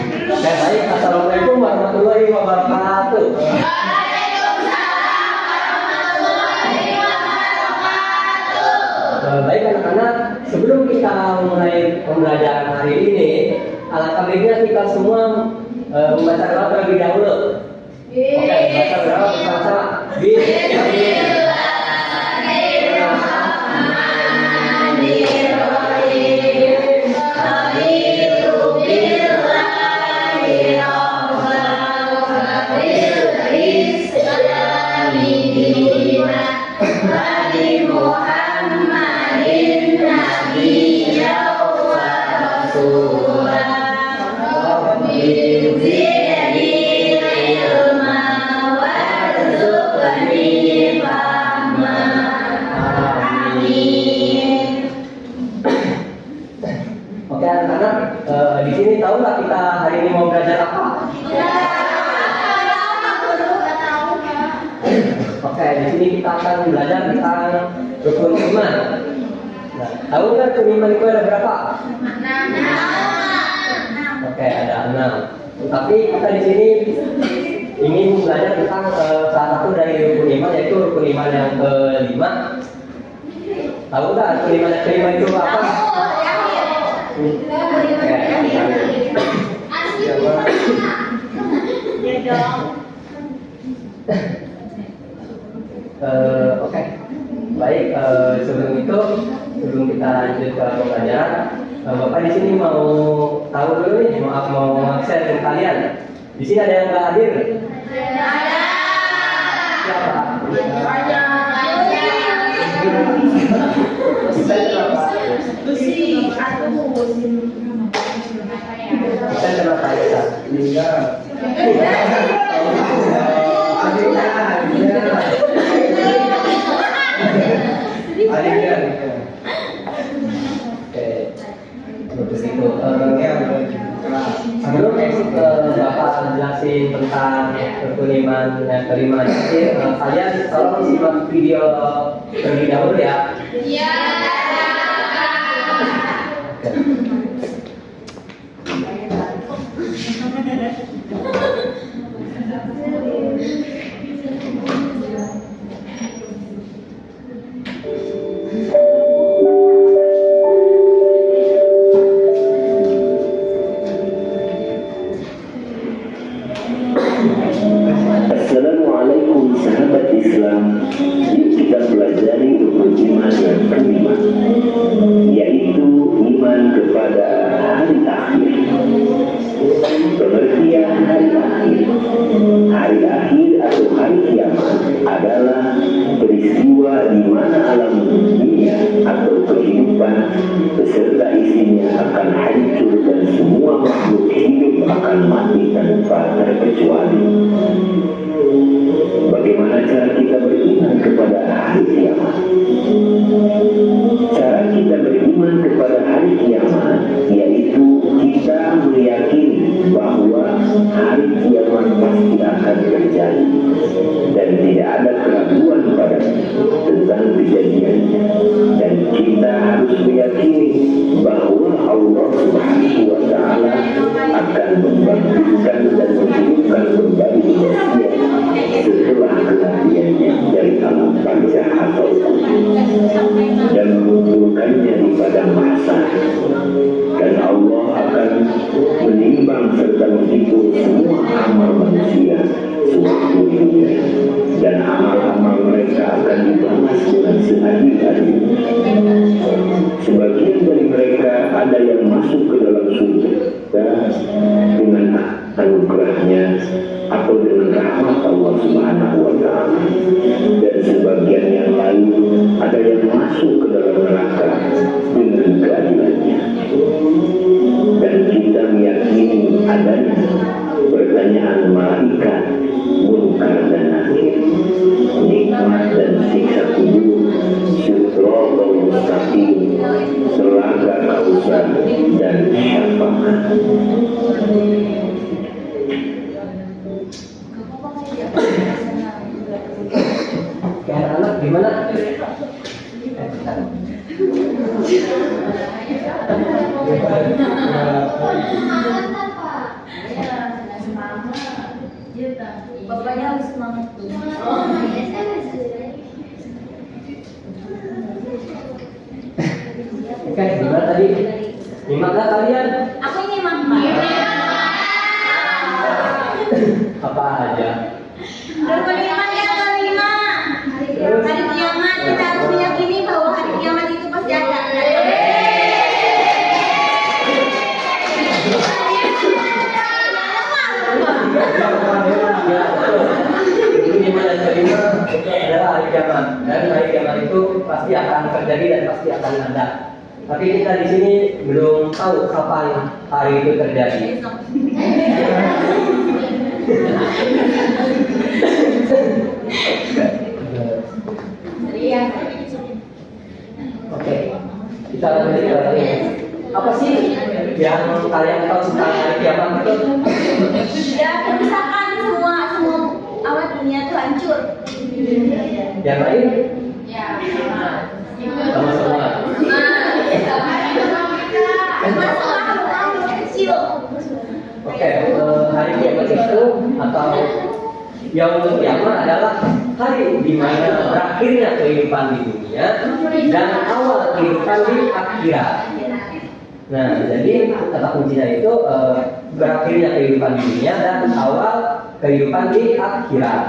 Oke, baik. Assalamualaikum warahmatullahi wabarakatuh. Baik anak-anak, sebelum kita mulai pembelajaran hari ini, alangkah baiknya kita semua membaca doa terlebih dahulu. Oke, baca doa bersama-sama. Oke anak-anak, di sini tahu nggak kita hari ini mau belajar apa? Oke, di sini kita akan belajar tentang rukun iman. Nah, tahu nggak rukun iman itu ada berapa? 6. Oke, ada 6. Tapi kita di sini ingin belajar tentang salah satu dari rukun iman, yaitu rukun iman yang kelima. Tahu nggak rukun iman yang kelima itu apa? Oke, baik. Sebelum kita lanjut ke pembelajaran, Bapak di sini mau tahu dulu nih, mau share ke kalian. Di sini ada yang nggak hadir? Ada. Siapa? Ada. Sebelum Bapak jelasin tentang rukun iman yang kelima, kalian tolong simak video terlebih dahulu ya. Iya. Assalamualaikum sahabat Islam. Yuk kita pelajari rukun iman yang kelima, yaitu iman kepada hari akhir. Pengertian hari akhir. Hari akhir atau hari kiamat adalah peristiwa di mana alam dunia atau kehidupan beserta isinya akan hancur dan semua makhluk hidup akan mati tanpa terkecuali. Bagaimana cara kita beriman kepada hari kiamat? Cara kita beriman kepada hari kiamat yaitu kita meyakini bahwa hari kiamat pasti akan terjadi dan tidak ada keraguan tentang kejadiannya, dan kita harus meyakini bahwa Allah Subhanahu wa Ta'ala akan membangkitkan dan menghidupkan kembali manusia setelah kematiannya dari alam barzah atau dan mengumpulkannya di padang mahsyar, dan Allah akan menimbang serta menghitung semua amal manusia seluruh dunia, dan amal-amal mereka akan dibalas dengan seadil-adilnya. Sebagian dari mereka ada yang masuk ke dalam surga dengan anugerahnya atau dengan rahmat Allah Subhanahu wa Ta'ala, dan sebagian yang lain ada yang masuk ke dalam neraka dengan keadilannya. Dan kita meyakini adanya pertanyaan malaikat, munkar dan nakir, nikmat dan siksa kubur, siratal mustaqim, telaga kausar dan syafaat. Anak gimana? Oke, gimana tadi? Nyimakkah kalian? Aku nyimak. Apa aja? Beriman ya kelima. Hari kiamat kita harus meyakini bahwa hari kiamat itu pasti ada. Ya, betul. Itu iman dan kelima adalah hari kiamat. Dan hari kiamat itu pasti akan terjadi dan pasti akan ada. Tapi kita di sini belum tahu kapan hari itu terjadi. Oke, kita lanjut ke ini. Apa sih yang kalian tahu tentang hari kiamat itu? Ya, misalkan semua awal dunia itu hancur. Yang lain? Ya, Sama semua. Oke, hari kiamat itu atau Yaumul Kiamat adalah hari di mana berakhirnya kehidupan di dunia dan awal kehidupan di akhirat. Nah, jadi kata kuncinya itu berakhirnya kehidupan di dunia dan awal kehidupan di akhirat.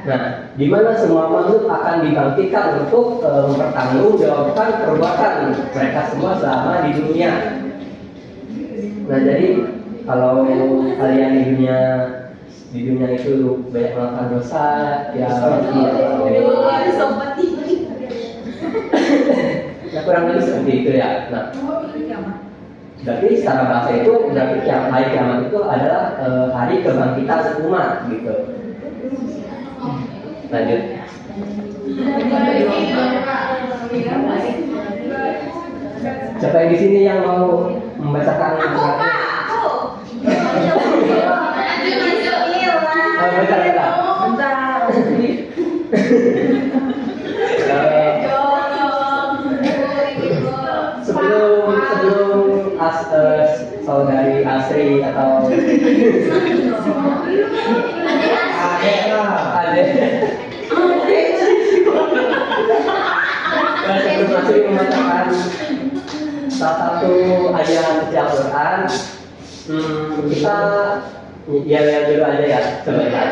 Nah, di mana semua makhluk akan dibangkitkan untuk mempertanggungjawabkan perbuatan mereka semua selama di dunia. Nah, jadi kalau kalian di dunia itu banyak melakukan dosa, ya kurang lebih seperti itu ya. Nah, berarti secara bahasa itu berarti hari kiamat itu adalah hari kebangkitan umat gitu. Lanjut. Siapa yang di sini yang mau membacakan? Aku. Bentar. Sebelum saudari Asri atau Ade sebelum Asri membacakan salah satu ayat suci Al-Quran, kita lihat dulu aja ya sebentar.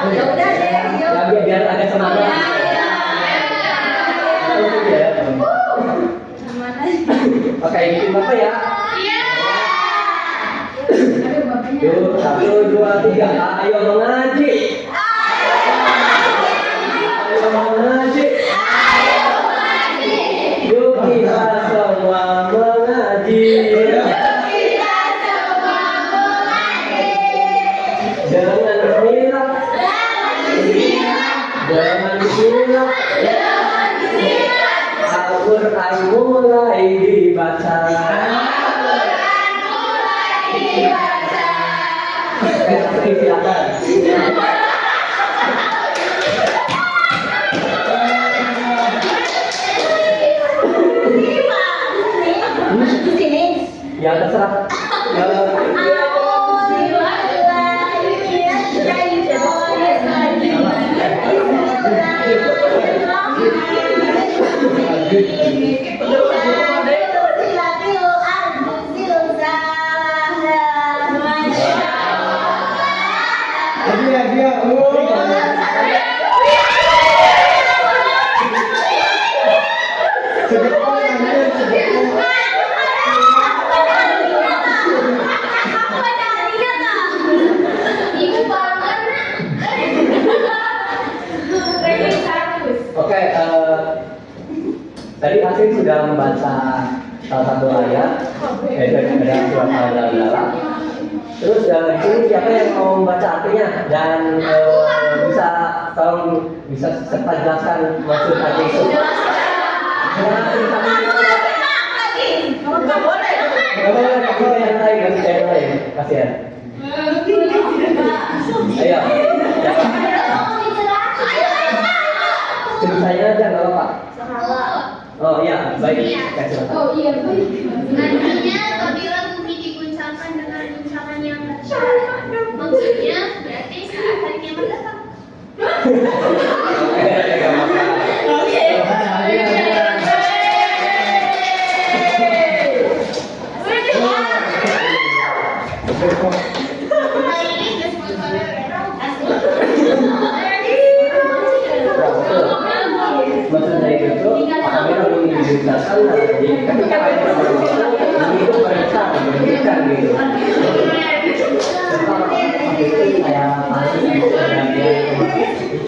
Ya udah deh, yuk. Ya, biar ada semangat. Oke, ikutin Bapak ya. Yuk, 1, 2, 3. Ayo mengaji. Ayo mengaji. Yuk kita semua mengaji. Jangan bismillah. Jangan bismillah. Al-Quran mulai dibaca. Silakan. Ya terserah. Oke, tadi Asri sudah membaca salah satu ayat dari surat Al-Baqarah. Terus di sini siapa yang mau membaca artinya dan bisa serta jelaskan maksud arti itu? Yang lain, kasihan. Ayo. Ceritanya aja nggak apa-apa. Oh iya, baik. Oh iya, baik. Artinya apabila bumi diguncangkan dengan guncangan yang dahsyat, maksudnya berarti saat hari Maksudnya itu kami harus menjelaskan jadi ketika ayat itu berbicara gitu. Itu kayak masih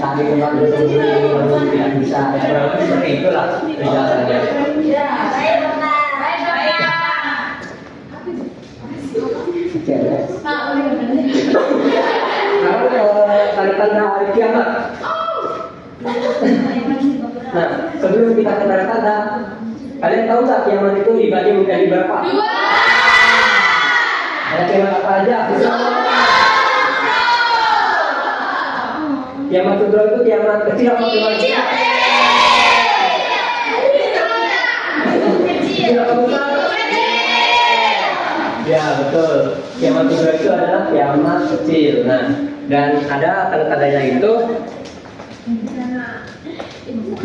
cari tempat bersembunyi lalu tidak bisa seperti itulah penjelasannya. Tanda-tanda hari kiamat. Nah, sebelum kita ke tanda-tanda, kalian tahu nggak kiamat itu dibagi menjadi berapa? Ada kiamat apa aja? Kiamat kubra itu kiamat kecil apa kiamat besar? Kecil apa besar? Ya betul. Kiamat kubra itu adalah kiamat kecil. Nah, dan ada tanda-tandanya itu.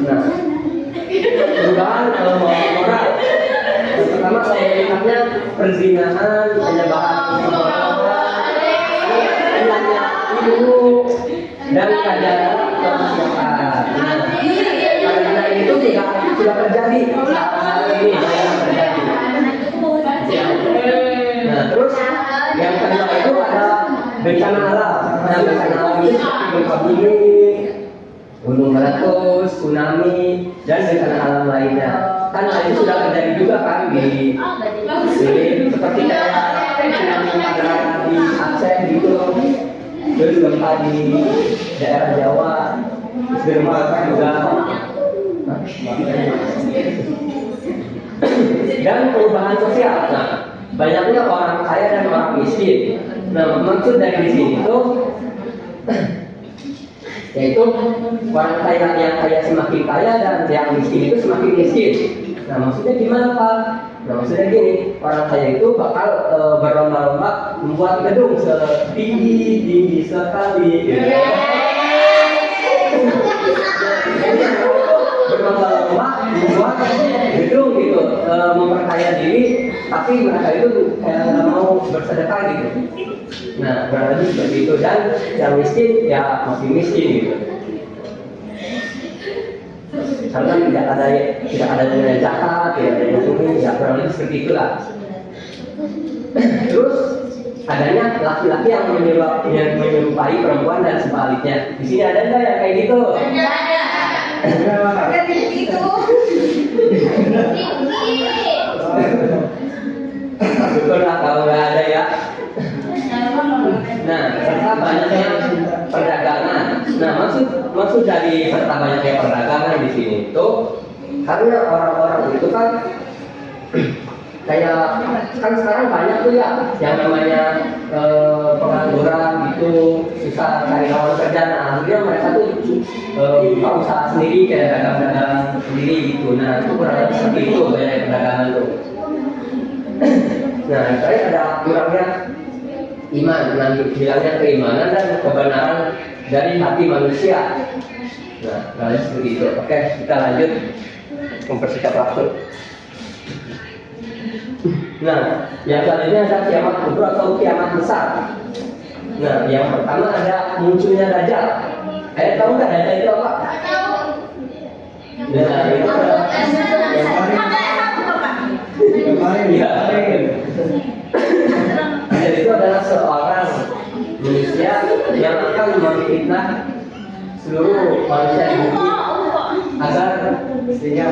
Nah, perubahan moral. Yang pertama saya melihatnya perzinahan, penyembahan ilmu dan kajaran kemaksiatan. Karena itu sudah terjadi saat ini terjadi. Nah, terus yang kedua itu ada bencana alam. Nah, bencana alam itu seperti gempa bumi, gunung meletus, tsunami, dan bencana alam lainnya. Kan hal itu sudah terjadi juga kan di seperti kayak tsunami di Aceh gitu, terus gempa di daerah Jawa, terus gempa juga. Dan perubahan sosial. Nah, banyaknya orang kaya dan orang miskin. Nah, maksud dari sini itu yaitu orang kaya yang kaya semakin kaya dan yang miskin itu semakin miskin. Nah, maksudnya gimana Pak? Nah, maksudnya gini, orang kaya itu bakal berlomba-lomba membuat gedung setinggi sekali. Gitu. Berlomba-lomba membuat gedung gitu, memperkaya diri, tapi mereka itu kayak nggak mau bersedekah gitu. Nah, berarti seperti itu, dan yang miskin ya masih miskin gitu. Karena tidak ada nilai zakat, tidak ada yang sunyi, ya kurang lebih seperti itulah. Terus adanya laki-laki yang menyerupai perempuan dan sebaliknya. Di sini ada nggak yang kayak gitu? Ada gitu. Syukurlah kalau nggak ada ya. Nah, serta banyaknya perdagangan. Nah, maksud dari serta banyaknya perdagangan di sini itu karena orang-orang itu kan kayak kan sekarang banyak tuh ya yang namanya pengangguran gitu, susah cari lawan kerja. Nah, akhirnya mereka tuh buka usaha sendiri kayak dagang-dagang sendiri gitu. Nah, itu kurang lebih seperti itu banyak perdagangan tuh. Nah, saya ada kurangnya iman, bilangnya keimanan dan kebenaran dari hati manusia. Nah, kalian seperti itu. Oke, kita lanjut mempersingkat waktu. Nah, yang selanjutnya ada kiamat kubra atau kiamat besar. Nah, yang pertama ada munculnya Dajjal. Tahu nggak Dajjal itu apa? Nah, itu Dajjal itu adalah seorang manusia yang akan memfitnah seluruh manusia di bumi agar istrinya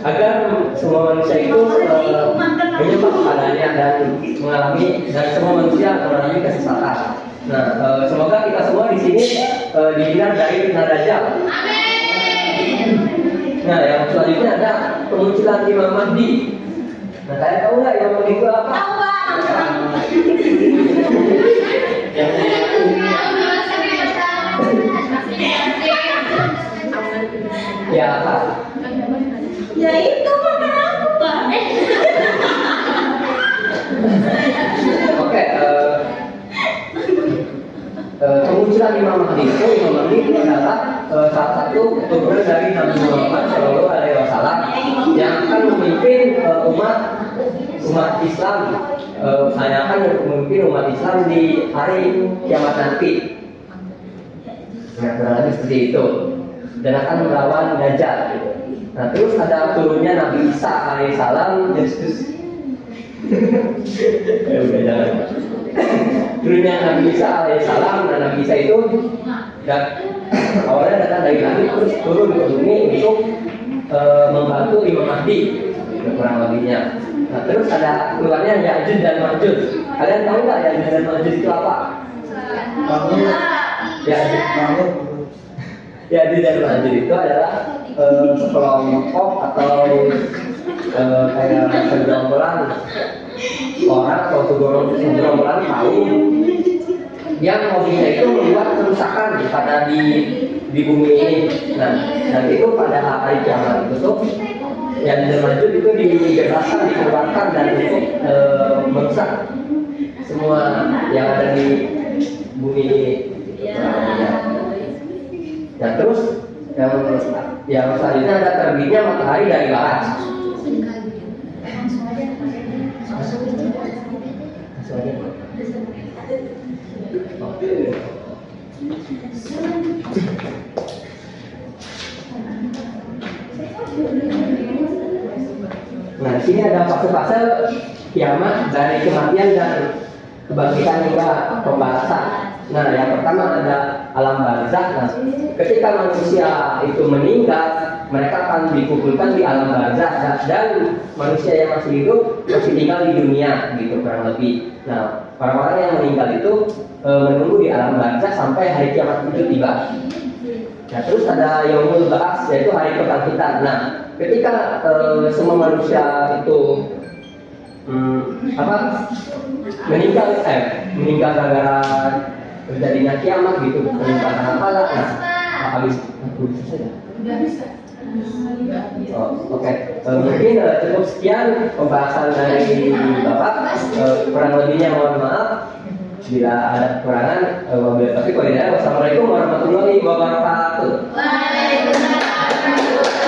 agar semua manusia itu menyembah kepadanya dan semua manusia mengalami kesesatan. Nah, semoga kita semua di sini dihindar dari fitnah Dajjal. Nah, yang selanjutnya ada kemunculan Imam Mahdi. Nah, kalian tahu nggak Imam Mahdi itu apa? Tahu Bang. Ya apa? Ya itu makan aku Bang. Oke, kemunculan Imam Mahdi itu adalah salah satu keturunan dari Nabi Muhammad SAW yang akan memimpin mungkin umat Islam saya akan memimpin umat Islam di hari kiamat nanti. Nah, kurang lebih seperti itu. Dan akan melawan Dajjal. Gitu. Nah, terus ada turunnya Nabi Isa alaihissalam, Yesus. Udah jangan. Turunnya Nabi Isa alaihissalam, dan Nabi Isa itu awalnya datang dari langit terus turun ke bumi untuk membantu Imam Mahdi, kurang lebihnya. Nah, terus ada keluarnya Ya'juj dan Ma'juj. Kalian tahu nggak Ya'juj dan Ma'juj itu apa? Ya'juj dan Ma'juj itu adalah sekelompok atau kayak segerombolan orang atau segerombolan kaum yang hobinya itu membuat kerusakan pada di bumi ini. Nah, dan itu pada hari kiamat itu tuh yang Ma'juj itu dibebaskan, dikeluarkan dan untuk merusak semua yang ada di bumi ini. Dan terus yang selanjutnya ada terbitnya matahari dari barat. Nah, di sini ada fase-fase kiamat dari kematian dan kebangkitan hingga pembalasan. Nah, yang pertama ada alam barzakh. Nah, ketika manusia itu meninggal, mereka akan dikumpulkan di alam barzakh dan manusia yang masih hidup masih tinggal di dunia, gitu kurang lebih. Nah, orang-orang yang meninggal itu menunggu di alam barzakh sampai hari kiamat itu tiba. Nah, terus ada yaumul ba'ats, yaitu hari kebangkitan. Nah, ketika semua manusia itu meninggal gara-gara terjadinya kiamat gitu, meninggal apa lah. Nah, habis oke. Mungkin cukup sekian pembahasan dari Bapak. Kurang lebihnya mohon maaf bila ada kekurangan. Wassalamualaikum warahmatullahi wabarakatuh. Waalaikumsalam.